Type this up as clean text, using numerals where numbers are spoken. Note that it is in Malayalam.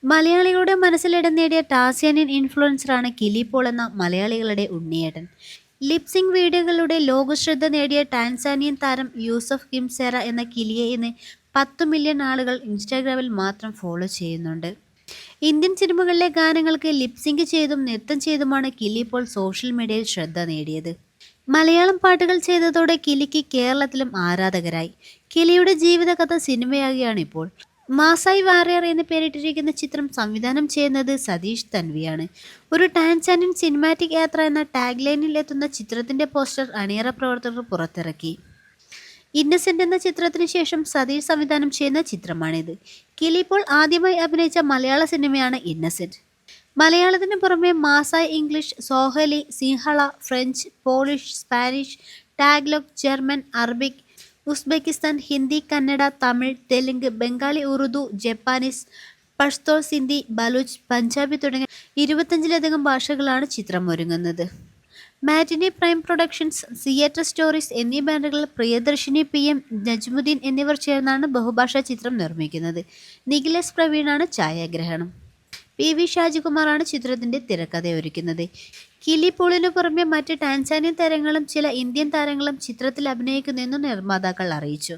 മലയാളികളുടെ മനസ്സിലിടം നേടിയ ടാസ്യാനിയൻ ഇൻഫ്ലുവൻസറാണ് കിലി പോൾ എന്ന മലയാളികളുടെ ഉണ്ണിയേട്ടൻ. ലിപ്സിംഗ് വീഡിയോകളിലൂടെ ലോകശ്രദ്ധ നേടിയ ടാൻസാനിയൻ താരം യൂസഫ് കിംസേറ എന്ന കിലിയെ ഇന്ന് 10 മില്യൺ ആളുകൾ ഇൻസ്റ്റാഗ്രാമിൽ മാത്രം ഫോളോ ചെയ്യുന്നുണ്ട്. ഇന്ത്യൻ സിനിമകളിലെ ഗാനങ്ങൾക്ക് ലിപ്സിംഗ് ചെയ്തും നൃത്തം ചെയ്തുമാണ് കിലി പോൾ സോഷ്യൽ മീഡിയയിൽ ശ്രദ്ധ നേടിയത്. മലയാളം പാട്ടുകൾ ചെയ്തതോടെ കിലിക്ക് കേരളത്തിലും ആരാധകരായി. കിലിയുടെ ജീവിതകഥ സിനിമയാകുകയാണിപ്പോൾ. മാസായി വാറിയർ എന്ന് പേരിട്ടിരിക്കുന്ന ചിത്രം സംവിധാനം ചെയ്യുന്നത് സതീഷ് തൻവിയാണ്. ഒരു ടാൻസാനിയൻ സിനിമാറ്റിക് യാത്ര എന്ന ടാഗ് ലൈനിൽ എത്തുന്ന ചിത്രത്തിന്റെ പോസ്റ്റർ അണിയറ പ്രവർത്തകർ പുറത്തിറക്കി. ഇന്നസെന്റ് എന്ന ചിത്രത്തിന് ശേഷം സതീഷ് സംവിധാനം ചെയ്യുന്ന ചിത്രമാണിത്. കിലി പോൾ ആദ്യമായി അഭിനയിച്ച മലയാള സിനിമയാണ് ഇന്നസെന്റ്. മലയാളത്തിന് പുറമെ Maasai English, Swahili, Sinhala, French, Polish, Spanish, Tagalog, German, Arabic, Uzbekistan, Hindi, Kannada, Tamil, Telugu, Bengali, Urdu, Japanese, Pashto, Sindhi, Baloch, Punjabi തുടങ്ങിയ 25ലധികം ഭാഷകളാണ് ചിത്രം ഒരുങ്ങുന്നത്. Matinee Prime Productions, Theatre Stories എന്നീ ബാനറുകൾ പ്രിയദർശിനി PM, നജ്മുദ്ദീൻ എന്നിവർ ചേർന്നാണ് ബഹുഭാഷാ ചിത്രം നിർമ്മിക്കുന്നത്. നിഖിലേഷ് പ്രവീണാണ് ഛായാഗ്രഹണം. PV ഷാജികുമാറാണ് ചിത്രത്തിന്റെ തിരക്കഥയൊരുക്കുന്നത്. കിലി പോളിനു പുറമെ മറ്റ് ടാൻസാനിയൻ താരങ്ങളും ചില ഇന്ത്യൻ താരങ്ങളും ചിത്രത്തിൽ അഭിനയിക്കുന്നെന്ന് നിർമ്മാതാക്കൾ അറിയിച്ചു.